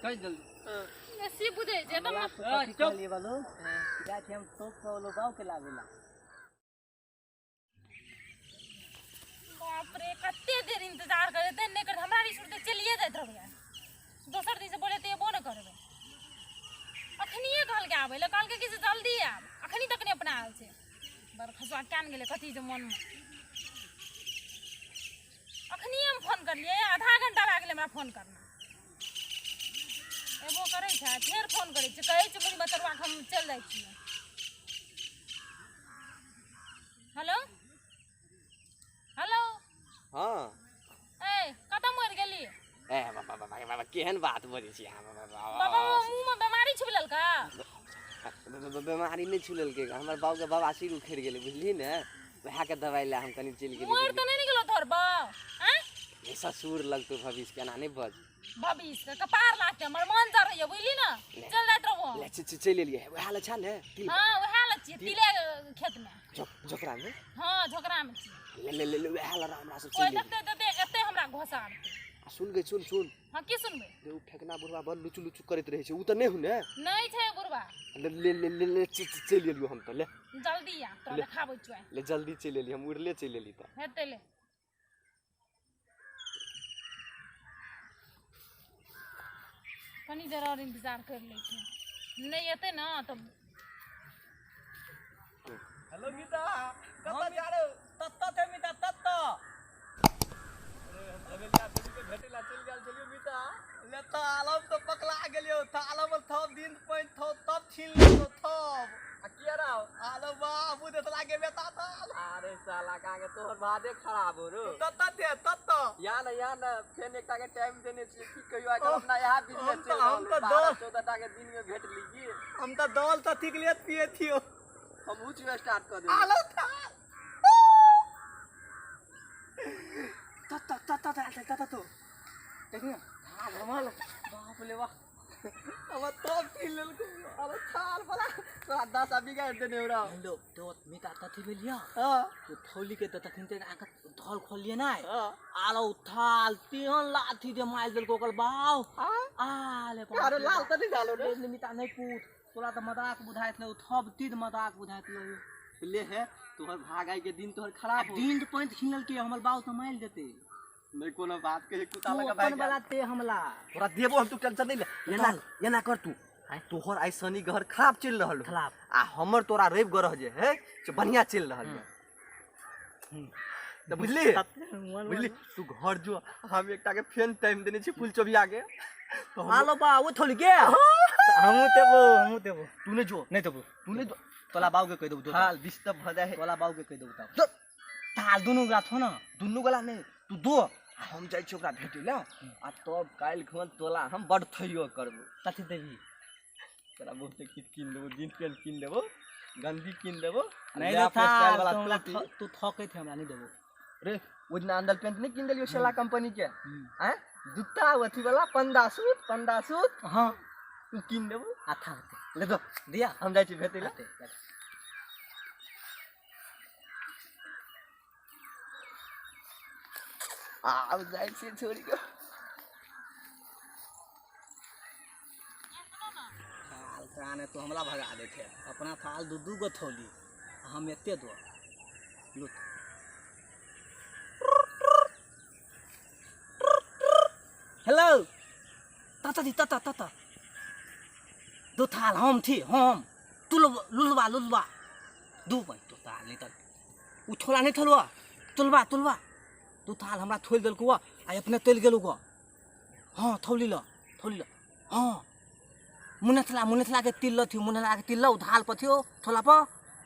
कई जल्दी ऐसी बुझे जे त चुप ले वालो जा थे हम तो वालो गांव के लागेला बाप रे कते देर इंतजार करे ते ने कर हमरा रिसोर्ट ते चलिए जात रहबे दोसर दिन से बोले ते वो न करबे अखनिए कहल के आबे ले कहल के कि जल्दी आ अखनी तक ने अपना आल छे बर खसवा कान गेले कथि जे मन में अखनिए हम फोन करलिए आधा घंटा लाग गेले हमरा फोन करना एबो करे छै फेर फोन करे छै कहै छै मुरी बतरवा हम चल जाय छी हेलो हेलो हां ए कत मर गेली ए बाबा केहन बात बोलै छी बाबा मुंह में बीमारी छुलल का बीमारी नहीं छुलल के हमर बाबू के बवासीर उखड़ गेले बुझली ने वहा के दवाई ला हम कनी चल गेली मोर त नहीं गेलो तोर बा हैं ये ससुर लगतो भविष्य केना नहीं बज भविष्य के कपार लाटे हमर मन जा रही है बुझली ना चल जात रहबो ले चल लिए वहा ला छा ने हां वहा ला छी तिले खेत में झोकरा में हां झोकरा में छी ले वहा ला हमरा सब कोई चल दते एते हमरा घोसा सुन गई सुन हां की सुनबे उ फेकना बुरवा बड़ लुचु करत रहे छै उ त नहीं हु ने नहीं छै बुरबा ले चल लियो हम त ले जल्दी आ तो देखाबै छै ले जल्दी चल एली हम उड़ले चल एली त हेते ले कनी देर और इंतजार कर ले छी नहीं एते ना तब हेलो गीता कब जा रहे हो तत्ता थे मीता तत्ता अरे हम लगल या भेटेला चल गेल चलियो गीता ले त आलम तो पकला गेलियो त आलम थप दिन पइन तब छीन लेतो थप आ किया रहा आलम बाबू दे लागे बेटा त अरे साला कागे तोहर बादे खराब हो रो तत्ता थे तत्ता या ना फेन एकटा के टाइम देने छी की कहियो आके अपना यहां बिजनेस चल हम तो 14 टा के दिन में भेट लीजिए हम त दौल त ठीक लेत पिए थियो हम ऊंच स्टार्ट कर दे आलम था तत्ता तो देखिए हां धमाल बाप ले वाह अब तब छीन लेलको अब थाल वाला तोरा 10 बिगा देने हो रहा हेलो तो मीता तथि भेलिया हां तो थौली के तखन ते आका धल खोलिए नै हां आलो थाल तेहन लाठी जे मार देल को ओकर बाव आले अरे लाल त नहीं डालो रे मीता नहीं पूछ तोरा त मजाक बुझाइत ले थब तीद मजाक बुझाइत ले ले है तोहर भागाई के दिन तोहर खराब हो दिन पंत खिनल के हमर बाव त माइल देते नहीं कोनो बात के कुत्ता तू लगा अपन भाई वाला ते हमला तोरा देबो हम तू टेंशन नहीं ले ये ना कर तू तोहर आई शनि घर खराब चल रहल खराब आ हमर तोरा रवि ग्रह जे है से बढ़िया चल रहल है तो बुझली तू घर जो हम एकटा के फेन टाइम देने छी फूल चोबिया के तो आलो बा वो थौली के हमू देबो तू ने जो नहीं देबो तू ने जो तोला बाव के कह देबो हाल डिस्टर्ब भ जाए तोला बाव के कह देबो ताल दुनु गला थो ना दुनु गला नहीं तू दो हम जाय छी ओकरा भेटे ला आ तब काल खन तोला हम बड़ थइयो करबो कथि देबी तोरा बहुत कित किन देबो जीन पेंट किन देबो गंदी किन देबो नहीं नया स्टाइल वाला तू थके थे हमरा नहीं देबो रे ओजना अंदर पेंट नहीं किन देलियो शेला कंपनी के हैं जूता अथी वाला पंदा सूट हां तू किन देबो आथा ले दो दिया हम जाय छी भेटे ला अब जाय छी छोड़ी के थाल काने तो हमला भगा देथे अपना थाल दू गो थौली हम एते दो लुट हेलो ताता दो थाल हम थी हम लुलवा दू भाई तो ताल नहीं तक उठोला नहीं थलवा तुलवा दू थाल हमरा थोल देल को आ अपने तेल गेलु को हां थौली ल हां मुनेथला के तिल ल थियो मुनेथला के तिल ल थाल प थियो थोला प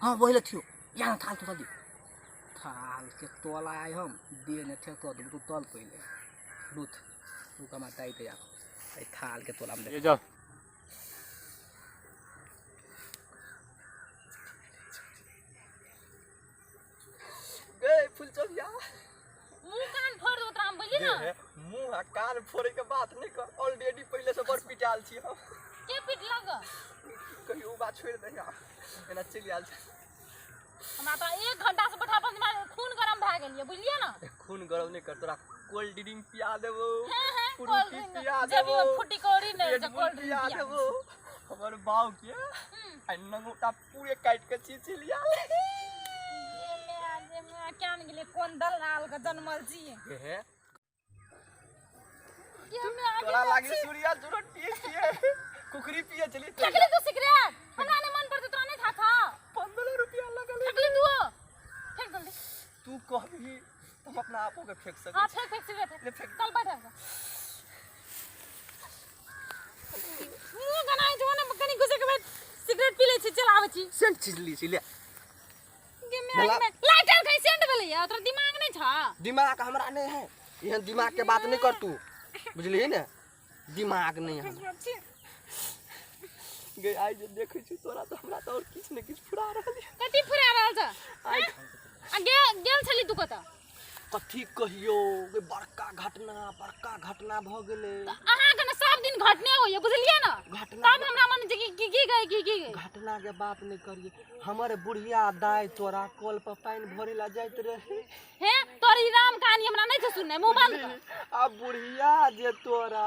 हां वहिले थियो या थाल तो दी थाल के तोला आय हम दे ने थे तो तू तल पहिले लूट तू कमा ताई ते आ थाल के तोला में ये जा गए फूल चोबिया मुंह कान फोड़ दो तराम बुझली ना मुंह आ कान फोड़े के बात नहीं कर ऑलरेडी पहले से बड़ पिटाल छी हम के पिट लग कहियो बात छोड़ दे यार एना चल आल हमरा तो 1 घंटा से बैठा खून गरम भ गेलिए बुझलिए ना खून गरम नहीं कर तोरा कोल्ड ड्रिंक पिया देबो हां फ्रूटी पिया जब देबो ये फुटी कोड़ी नहीं रेड जो बुल कोल्ड ड्रिंक पिया पिया देबो हमर बाऊ के नंगोटा पूरे काट के चीची लिया ये मैं क्या नहीं गेले कौन दलाल का जन्मल जी हे ये मैं आगे तोरा लागे सूर्या जरूर पिए पिए कुकरी पिए चली क्या के लिए तू सिगरेट हमरा ने मन पर तो नहीं था 15 रुपया लगल फेंक ले तू फेंक जल्दी तू कहबी हम अपना आपो के फेंक सके हां फेंक सिगरेट ले फेंक। चल बैठ जा मुंह गनाई जो ना कनी घुसे के बाद सिगरेट पी ले छी चलावे छी सेंट चीज ली छी ले के मैं लाइटर कहीं सेंट भेलै या तोरा दिमाग नहीं था दिमाग हमरा नहीं है यहां दिमाग के बात नहीं कर तू बुझली ना दिमाग नहीं है गे आई जे देखै छी तोरा तो हमरा तो और किछ ने किछ फुरा रहल है कथी फुरा रहल छ आई आ गेल छली तू कत कथी कहियो गे बड़का घटना भ गेलै अहाँ के ना सब दिन घटने होय बुझलिए ना घटना तब हमरा मन जे की गई घटना के बात नहीं करिए हमर बुढ़िया दाई तोरा कल पर पानी भरे ला जाइत रहे हे तोरी राम कहानी हमरा नहीं छ सुनने मुंह बंद कर आ बुढ़िया जे तोरा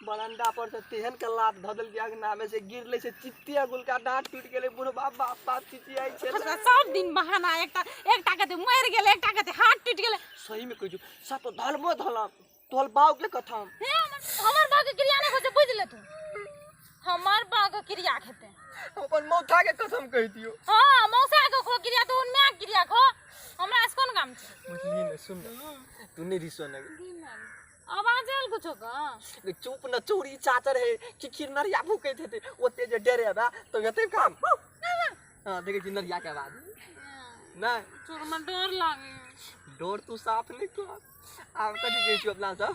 बरंडा पर से तेहन के लात धदल के अगना में से गिरले से चित्तिया गुलका डांट टूट गेले बुढ़ बाप चिचियाई छे सब दिन बहाना एकटा के मर गेले एकटा के हाथ टूट गेले सही में कहियो सब तो धलमो धलम तोल बाऊ के कथम हे हमर बाग के क्रिया नहीं खोजे बुझ ले तू हमर बाग के क्रिया खेते अपन मौथा के कसम कहि दियो हां मौसा के खो क्रिया तो उनमें क्रिया खो हमरा से कोन काम छ बुझली न सुन तू नहीं रिसो न आवाज आल कुछ का चुप न चोरी चाचर है कि नरिया भूकैत हेते ओते जे डरे बा तो हेते काम हां देखे छी नरिया के आवाज नहीं चोर में डर लागे डोर तू साफ नहीं कर आब कथी कहै छी अपना सब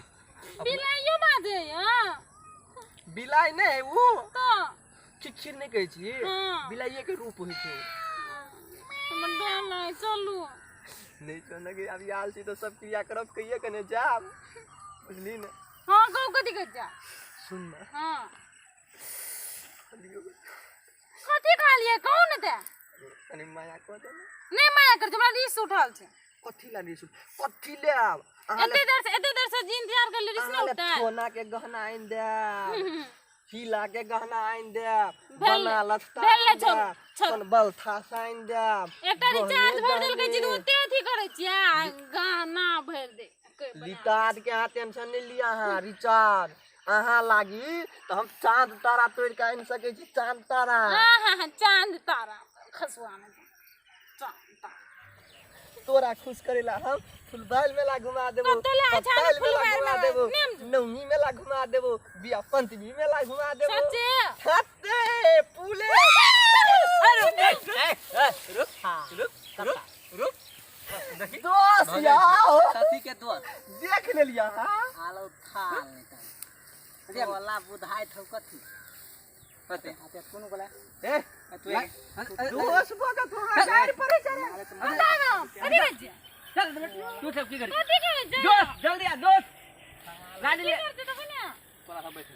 बिलाइयो बाजे हां बिलाई नहीं वो तो खिखिर नहीं कहै छी हाँ। बिलाइए के रूप होइ छै मन डर लागे चलू नहीं तो न कि अब आल छी तो सब क्रिया करब कहिए कने जाब बुझली न हां गौ कथी कर जा सुन न हां कथी खा लिए कौन दे कनी माया को दे नहीं माया कर हमरा रिस उठल छै कथी लागी सु कथी ले आब एते देर से जी इंतजार कर ले रिस नहीं उठता सोना के गहना आइन दे हीला के गहना आइन दे भेल बना लत्ता भेल ले आइन दे, अपन बलथा साइन दे एकटा रिचार्ज भर देल के जी ओते अथी करे छियै गाना भर दे रिचार्ज के हाथ टेंशन नहीं लिया हां रिचार्ज अहाँ लागी तो हम चांद तारा तोड़ के आइन सके छी चांद तारा हां चांद तारा खसुआ में चांद तारा तोरा खुश करेला हम फुलबाल मेला घुमा देबो कतले अच्छा पताल मेला फुलबाल घुमा मेला, देबो नेम। नवमी मेला घुमा देबो बिया पंचमी मेला घुमा देबो सच्चे सत्ते पुले अरे रुक दोस्त याओ कथी के दोस्त देख लेलिया हां आलो थाल निकाल अरे वाला बुधाई थौ कथी कते हाथे कोन बोला ए तू दोस्त बका तोरा गाड़ी पर चले कथी कर जा चल तू सब की करी कथी कर जा दोस्त जल्दी आ दोस्त गाड़ी ले करते तो बना थोड़ा सा बैठ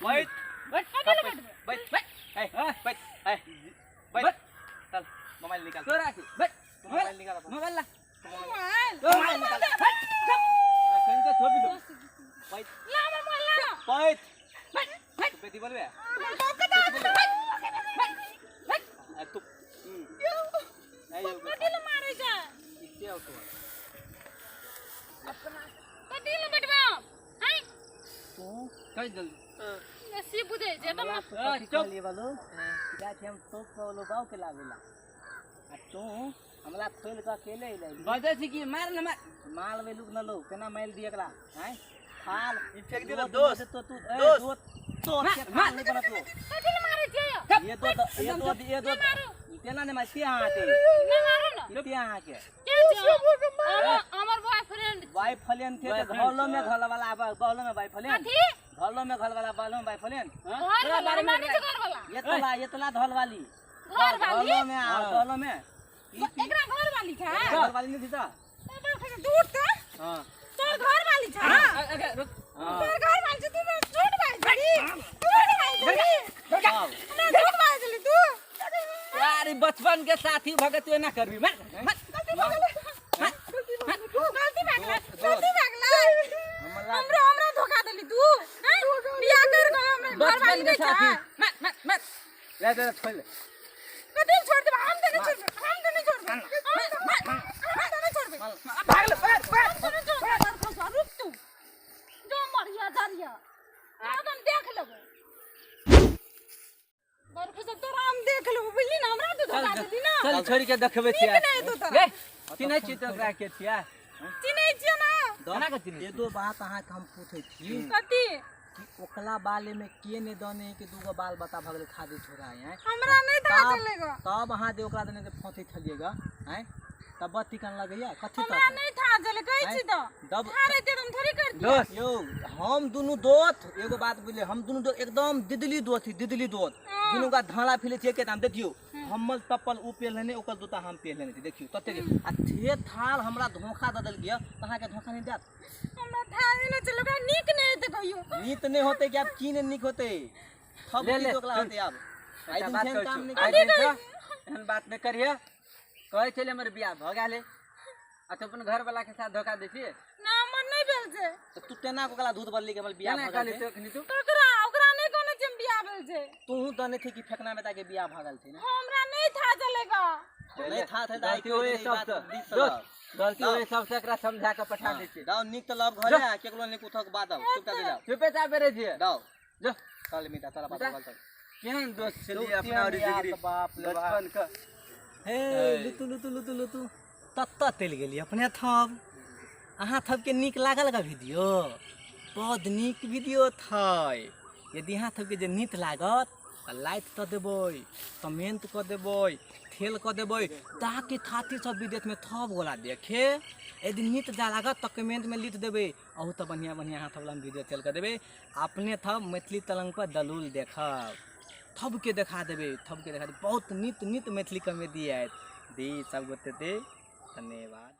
बैठ बैठ बैठ बैठ बैठ चल मोबाइल निकाल तोरा की बैठ मोबाइल निकाल मोबाइल ला मोबाइल निकाल कहीं तो थोपी दो बैठ ला हमर मोबाइल ला बैठ बैठ बेटी बोलबे तू कथी ले मारे जा इसे हो तो अपना कथी ले बैठबा हैं तू चल जल्दी नसीब बुझे जे तो चुप ले वालो जा के हम तो बोलो बाव के लागेला आ तू हमला खोल के अकेले ले बजे छी कि मार न माल वे लोग न लो केना माइल दियकला हैं खाल ई फेंक दे दोस्त तो तू दोस्त तो के खाल नहीं बना तू कथी ले मारे जे ये दो इतना ने मारती आते ना मारो ना इते आके के जे हमर बॉयफ्रेंड वाइफलेन थे तो घरलो में घर वाला बहलो में वाइफलेन कथी घरलो में घर वाला बहलो में वाइफलेन घर वाला माने से घर वाला ये तला धल वाली घर वाली घरलो में घरलो में एकरा घर वाली छै घर वाली नहीं थी सा दूर त हां तोर घर वाली छै रुक तोर घर वाली छै तू झूठ बाज बड़ी झूठ बाज बड़ी ना झूठ बाज ली तू यार बचपन के साथी भगत तू ना करबी मत गलती भागला हमरा गेली तू हैं? बियाह कर के हमरा घर वाली नहीं छा मत ले दे छोड़ ले कदी छोड़ दे हम तो नहीं छोड़ हम तो नहीं छोड़ हम तो नहीं छोड़ भाग ले पैर रुक तू जो मरिया दरिया आदम देख लेबो बर खुद तो राम देख लेबो बुझली ना हमरा तो धोखा देली ना चल छोड़ के देखबे छिया नीक नहीं तो तोरा चिन्है छी तोरा के छिया चिन्है छियै ना केना के चिन्है ये दो बात अहाँ के हम पूछे छी कथी कि ओकला बाले में के ने दने कि दूगो बाल बता भगले खादी छोड़ा है हमरा नहीं था चलेगा तब अहाँ दे ओकरा दने के फोंथी थलिएगा हैं तब बत्ती कान लगैया कथी हमरा तक नहीं था चले कहै छी तो दब थारे तेरम थोड़ी कर दी दोस्त यो हम दुनु दोस्त एगो बात बुझले हम दुनु दोस्त एकदम दिदली दोस्त थी दिदली दोस्त दुनु का धाला फिले छे के नाम देखियो हमल तपल उ पेलने ओकर दूता हम पेलने थी देखियो तते आ थे थाल हमरा धोखा ददल गया तहा के धोखा नहीं देत हमरा था नहीं चलेगा नीक नहीं तो कहियो नीत नहीं होते कि आप की ने निक होते सब ले, की ले, दोगला होते अब आई बात दिन कर काम नहीं आई कर दिन एहन बात नहीं करिए कहै छले हमर बियाह भ गेले आ तो अपन घर वाला के साथ धोखा दै छी ना मन नहीं भेल छे तो तू तेना कोकला दूध बदली के हमर बियाह केना भगल काली छे। तो खनी तू ओकरा नहीं कोनो चम बियाह भेल छे तू दने थे कि फेकना में ताके बियाह भगल थे ना हमरा नहीं था चलेगा नहीं था थे दाई गलती होए सब से दोस्त गलती होए सब से एकरा समझा के पठा दै छी दाओ निक त लब घरे आ केकलो ने कुथक बादल चुपटा दे जाओ चुपे चा बेरे जी दाओ जो चल मीठा चला बात बोल तक केहन दोस्त छली दोस्ती अपना और यार जिगरी तो बाप ले बाप। बचपन का हे लुतु तत्ता तेल गेली अपने थब अहाँ थब के निक लागल का वीडियो बहुत निक वीडियो थय यदि अहाँ थब के जे नीक लागत त लाइक क देबै कमेंट क देबै फेल क देबै ताकि थाती सब विदेश में थब गोला देखे यदि नीक जा लागत त कमेंट में लिख देबै अहू त बढ़िया बढ़िया अहाँ थब हम वीडियो चल कर देबै अपने थब मैथिली तलंग पर दलूल देखब थब के देखा देबै थब के देखा देबै बहुत नित मैथिली कॉमेडी आयत दी सब गोटे धन्यवाद।